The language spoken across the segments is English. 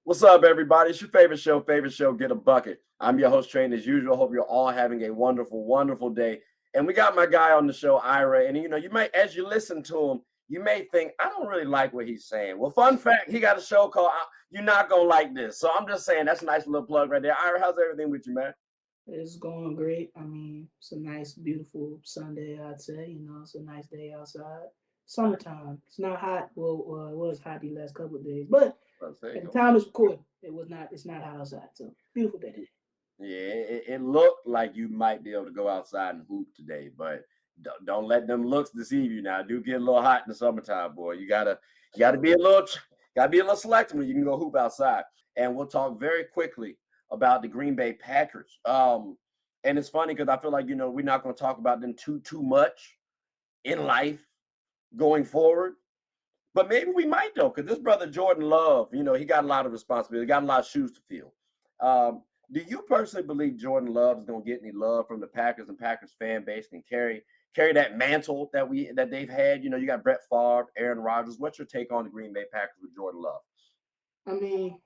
What's up, everybody? It's your favorite show, Get a Bucket. I'm your host, Train, as usual. Hope you're all having a wonderful, wonderful day. And we got my guy on the show, Ira. And you might, as you listen to him, you may think, I don't really like what he's saying. Well, fun fact, he got a show called You're Not Gonna Like This. So I'm just saying, that's a nice little plug right there. Ira, how's everything with you, man? It's going great. I mean, it's a nice, beautiful Sunday, I'd say. It's a nice day outside. Summertime. It's not hot. Well, it was hot the last couple of days, but Let's say, at the time it's recording, it was not. It's not hot outside. So beautiful day today. yeah, it looked like you might be able to go outside and hoop today, but don't let them looks deceive you. Now, do get a little hot in the summertime, boy. You gotta be a little selective when you can go hoop outside. And we'll talk very quickly about the Green Bay Packers. And it's funny because I feel like we're not going to talk about them too much in life going forward. But maybe we might though, because this brother Jordan Love, he got a lot of responsibility, got a lot of shoes to fill. Do you personally believe Jordan Love is going to get any love from the Packers and Packers fan base and carry that mantle that they've had? You got Brett Favre, Aaron Rodgers. What's your take on the Green Bay Packers with Jordan Love? I mean,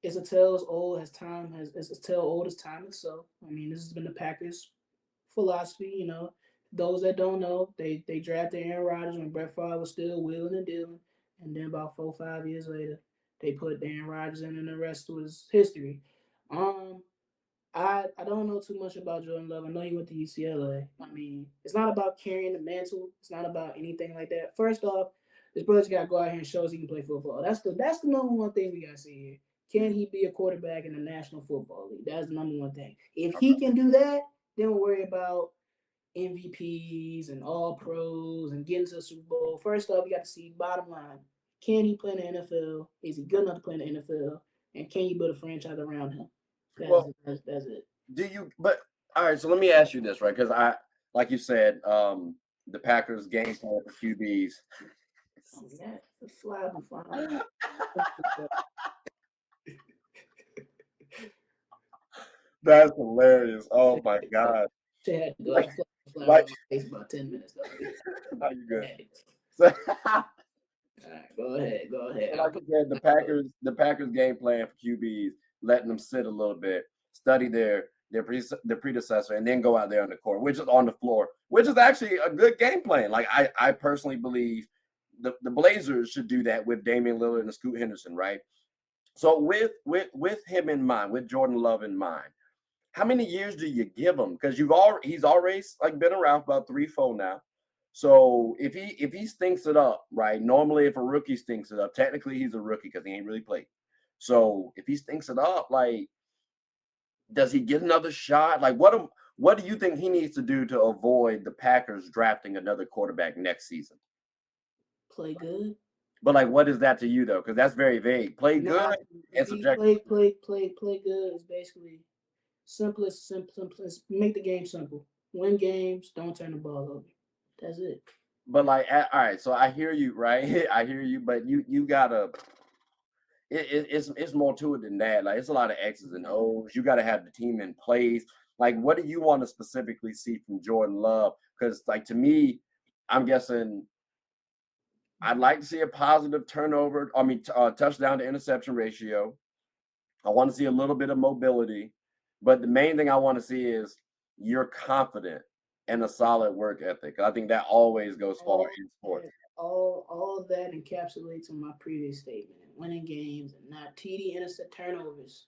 it's a tale as old as time has. It's a tale old as time itself. I mean, this has been the Packers' philosophy. Those that don't know, they drafted Aaron Rodgers when Brett Favre was still wheeling and dealing, and then about 4 or 5 years later, they put Aaron Rodgers in, and the rest was history. Um, I don't know too much about Jordan Love. I know he went to UCLA. I mean, it's not about carrying the mantle. It's not about anything like that. First off, this brother's got to go out here and show us he can play football. That's the number one thing we got to see here. Can he be a quarterback in the National Football League? That's the number one thing. If he can do that, then we'll worry about MVPs and All Pros and getting to the Super Bowl. First off, we got to see bottom line. Can he play in the NFL? Is he good enough to play in the NFL? And can you build a franchise around him? That's Well, that's it. do you? But all right, so let me ask you this, right? Because like you said, the Packers game plan for QBs. Oh, yeah, the fly be flying. That's hilarious. Oh my god! Shit had to go. Like, That fly was like, in my face about 10 minutes though. how you good? Hey, So, all right, go ahead, go ahead. so I'll like put you said, the Packers game plan for QBs, letting them sit a little bit, study their predecessor, and then go out there on the court, which is on the floor, which is actually a good game plan. Like I personally believe the Blazers should do that with Damian Lillard and Scoot Henderson, right? So with him in mind, with Jordan Love in mind, how many years do you give him? Because he's already like been around for about 3, 4 now. So if he stinks it up, right? Normally, if a rookie stinks it up, technically he's a rookie because he ain't really played. So if he stinks it up, like, does he get another shot? Like, what do you think he needs to do to avoid the Packers drafting another quarterback next season? play good. But like, what is that to you though? Because that's very vague. Play good Nah, and be subjective. play good is basically simplest. Make the game simple. Win games. Don't turn the ball over. That's it. But like, all right. So I hear you, right? I hear you, but you gotta. It's more to it than that. Like, it's a lot of X's and O's. You got to have the team in place. Like, what do you want to specifically see from Jordan Love? Because, like, to me, I'm guessing I'd like to see a positive turnover. I mean, touchdown to interception ratio. I want to see a little bit of mobility, but the main thing I want to see is you're confident and a solid work ethic. I think that always goes far all in sports. that, all of that encapsulates in my previous statement. And winning games and not TD innocent turnovers.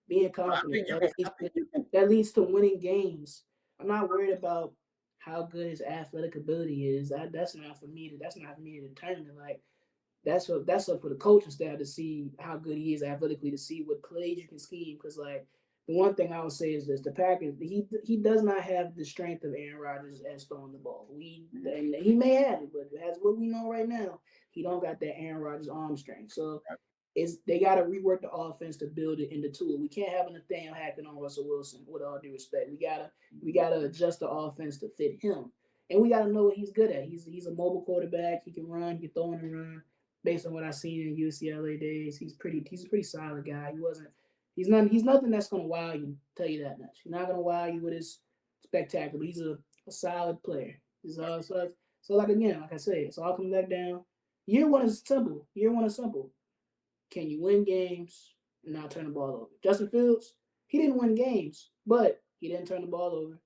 Being I confident think you can. I think you can. that leads to winning games. I'm not worried about how good his athletic ability is. That's not for me to determine. Like that's up for the coaching staff to see how good he is athletically, to see what plays you can scheme. Because like the one thing I would say is this: the Packers, he does not have the strength of Aaron Rodgers as throwing the ball. And he may have it, but as what we know right now, he don't got that Aaron Rodgers arm strength. So is they got to rework the offense to build it into tool. We can't have a Nathaniel Hackett on Russell Wilson. With all due respect, we gotta adjust the offense to fit him, and we gotta know what he's good at. He's a mobile quarterback. He can run. He can throw and run. Based on what I've seen in UCLA days, he's a pretty solid guy. He's nothing that's gonna wow you. Tell you that much. He's not gonna wow you with his spectacular. He's a solid player. So like again, like I say, it's all coming back down. Year one is simple. Can you win games? and not turn the ball over. Justin Fields, he didn't win games, but he didn't turn the ball over,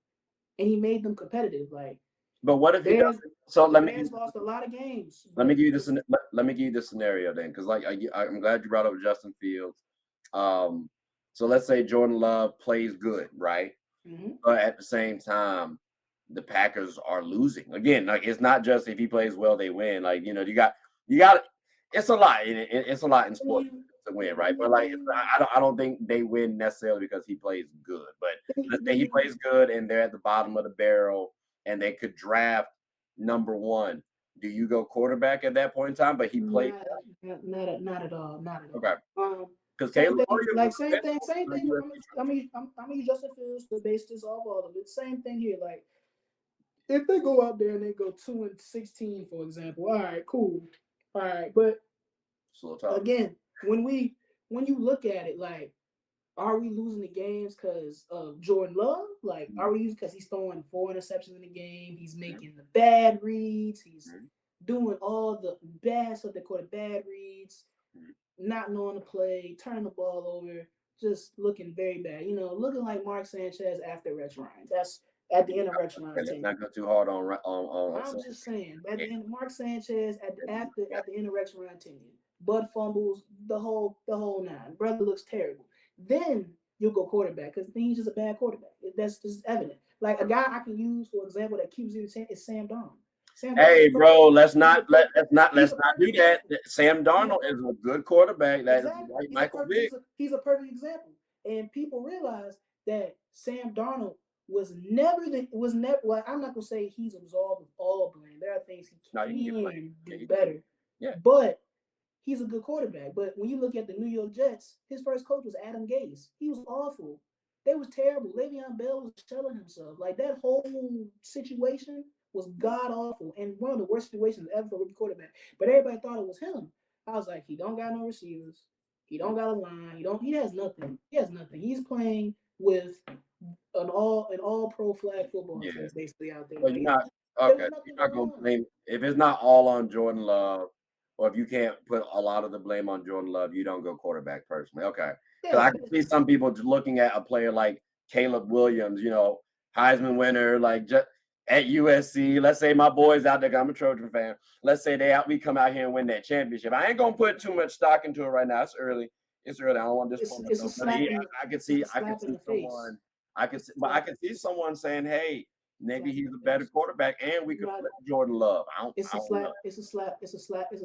and he made them competitive. Like But what the if he Bears, doesn't? So the Bears lost a lot of games, let me but give you this. because Let me give you this scenario then, because like I'm glad you brought up Justin Fields. Um, so let's say Jordan Love plays good, right? mm-hmm. But at the same time, the Packers are losing again. Like it's not just if he plays well, they win. Like you got. It's a lot. It's a lot in when sports you to win, right? when But you like when you I don't think they win necessarily because he plays good. But let's say when he you plays good and they're at the bottom of the barrel and they could draft number one. Do you go quarterback at that point in time? But he played not at all, not at okay all. because Same Caleb thing, Williams like is same thing, available same for thing. USC training. I'm gonna use Justin Fields to base this off all of it. Same thing here. Like if they go out there and they go 2-16, for example, all right, cool, all right. But It's a little tough. again, when you look at it, like, are we losing the games because of Jordan Love? Like, are we using because he's throwing 4 interceptions in the game? He's making the bad reads. He's doing all the bad stuff they call it bad reads, not knowing the play, turning the ball over, just looking very bad. Looking like Mark Sanchez after Rex Ryan. That's at the end of Rex Okay, Ryan's let's tenure. not go too hard on I'm just saying, at the end, Mark Sanchez yeah. at the end of Rex Ryan tenure, Bud fumbles the whole nine. Brother looks terrible. Then you'll go quarterback because then he's just a bad quarterback. That's just evident. Like a guy I can use for example that keeps you is Sam Darnold. Sam Darnold's Hey, a perfect. bro, let's He's a not perfect. let's He's a not perfect do that. example. Sam He's a Darnold is perfect. a good quarterback. That is Exactly. like Michael Vick. He's a perfect example. And people realize that Sam Darnold was never well, I'm not gonna say he's absolved of all blame. There are things No, you can he get blamed. can Yeah, do you can get better. yeah. But he's a good quarterback. But when you look at the New York Jets, his first coach was Adam Gase. He was awful. They was terrible. Le'Veon Bell was shelling himself. Like that whole situation was god awful and one of the worst situations ever for a rookie quarterback. But everybody thought it was him. I was like, he don't got no receivers. He don't got a line. He has nothing. He has nothing. He's playing with an all pro flag football Yeah. team basically out there. Well, you're Like not there okay. was You're nothing not going gonna on. blame if it's not all on Jordan Love, or if you can't put a lot of the blame on Jordan Love, you don't go quarterback personally. Okay, because Yeah, I can see some people just looking at a player like Caleb Williams, Heisman winner, like just at USC. Let's say my boys out there, 'cause I'm a Trojan fan. Let's say we come out here and win that championship. I ain't gonna put too much stock into it right now. It's early. It's early. I don't want to disappoint it's a myself. But slap yeah, in the I can it's see a I can slap in see the face. someone. I Slap can see someone saying, "Hey, maybe slap in he's a the better face. quarterback, and we could Not flip Jordan Love." it's I a don't know. slap. It's a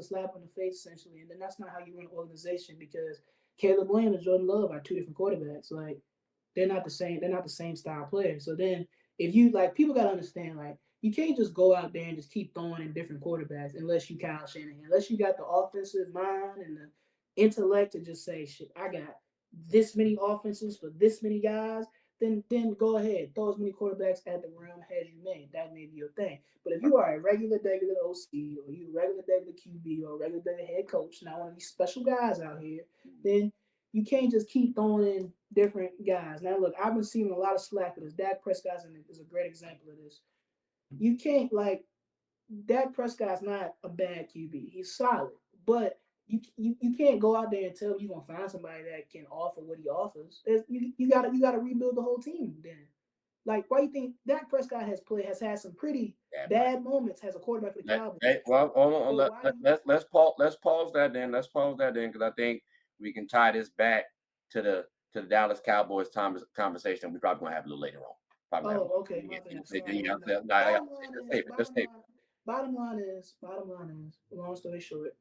slap in the face essentially, and then that's not how you run an organization because Caleb Williams and Jordan Love are two different quarterbacks. Like they're not the same. They're not the same style players. So then, if you like, people gotta understand like you can't just go out there and just keep throwing in different quarterbacks unless you Kyle Shanahan, unless you got the offensive mind and the intellect to just say, shit, I got this many offenses for this many guys. Then go ahead, throw as many quarterbacks at the rim as you may. That may be your thing. But if you are a regular OC or you a regular QB or a regular head coach, not one of these special guys out here, then you can't just keep throwing in different guys. Now, look, I've been seeing a lot of slack for this. Dak Prescott is a great example of this. You can't like Dak Prescott's not a bad QB. He's solid, but you can't go out there and tell me you're gonna find somebody that can offer what he offers. You gotta rebuild the whole team. Then, like, why do you think Dak Prescott has had some pretty That might. bad moments as a quarterback for the Cowboys? Well, hold on. But why? Let's pause that then. Let's pause that then because I think we can tie this back to the Dallas Cowboys time conversation. We probably gonna have a little later on. Probably have. Oh, okay, my bad. Sorry. I Bottom line is, just take. bottom line is, long story short,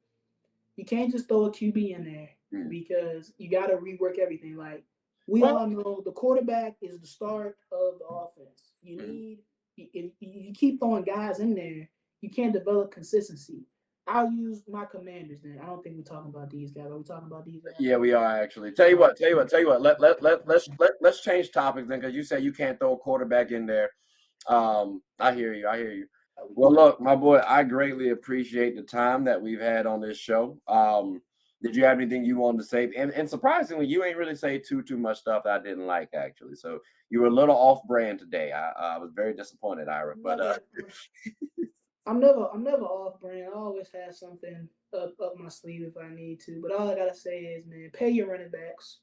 you can't just throw a QB in there Hmm. because you got to rework everything. Like we Well, all know, the quarterback is the start of the offense. If you keep throwing guys in there, you can't develop consistency. I'll use my Commanders then. I don't think we're talking about these guys. Are we talking about these guys? yeah, we are actually. All right. Tell you what. Let's change topics then because you said you can't throw a quarterback in there. I hear you. I hear you. Well, look, my boy, I greatly appreciate the time that we've had on this show. Did you have anything you wanted to say? And surprisingly, you ain't really say too much stuff that I didn't like actually. So you were a little off brand today. I was very disappointed, Ira. But I'm never off brand. I always always have something up my sleeve if I need to. But all I gotta say is, man, pay your running backs.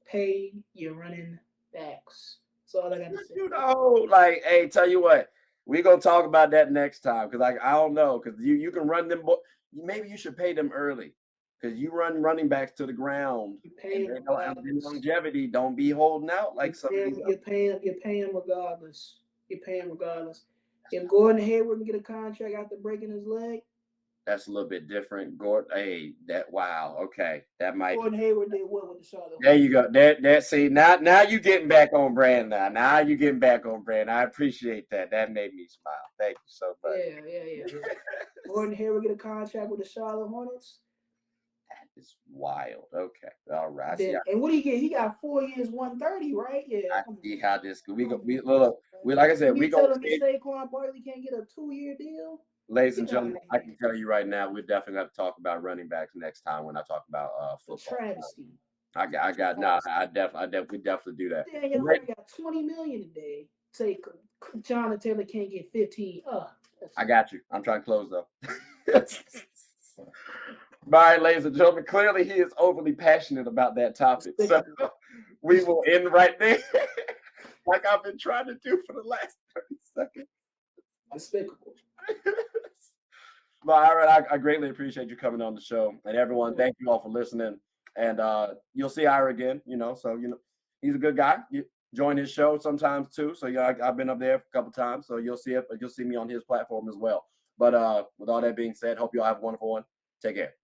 Pay your running backs. That's all I gotta say. You know, like, hey, tell you what, we're gonna talk about that next time because I don't know because you can run them. Maybe you should pay them early because you run running backs to the ground You and pay they them don't have the regardless. longevity. Don't be holding out like some of these. You're paying regardless. You're paying regardless. If Gordon Hayward can get a contract after breaking his leg, That's a little bit different. Gordon, hey, wow, okay, that might. Gordon Hayward did what with the Charlotte There Hornets? you go. That see now you getting back on brand now. Now you getting back on brand. I appreciate that. That made me smile. Thank you so much. Yeah. Gordon Hayward get a contract with the Charlotte Hornets. That is wild. Okay, all right. And what do you get? He got 4 years, 130, right? Yeah. I Come see on. how this. We like I said, we You gonna telling me see. Saquon Barkley can't get a 2-year deal? Ladies and Get out gentlemen, of I here. can tell you right now, we're definitely going to talk about running backs next time when I talk about A football. travesty. I got no. We definitely do that. Daniel Hunter got $20 million today. Say Jonathan Taylor can't get 15. I got you. I'm trying to close though. All right, ladies and gentlemen. Clearly, he is overly passionate about that topic, so we will end right there, like I've been trying to do for the last 30 seconds. Despicable. But all right, I greatly appreciate you coming on the show, and everyone, thank you all for listening. And you'll see Ira again, so he's a good guy. You join his show sometimes too. So I've been up there a couple times, so you'll see it, but you'll see me on his platform as well. But with all that being said, hope you all have a wonderful one. Take care.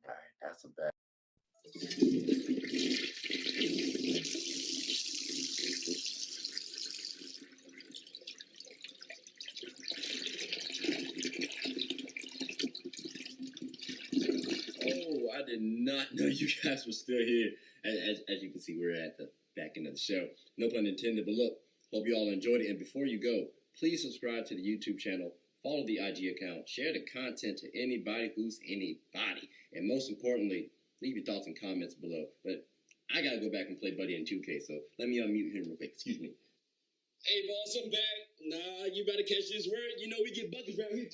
All right, that's a bad. Oh, I did not know you guys were still here. As you can see, we're at the back end of the show. No pun intended, but look, hope you all enjoyed it. And before you go, please subscribe to the YouTube channel, follow the IG account, share the content to anybody who's anybody. And most importantly, leave your thoughts and comments below. But I got to go back and play Buddy in 2K, so let me unmute him real quick. Excuse me. Hey, boss, I'm back. Nah, you better catch this word. You know we get buckets around here.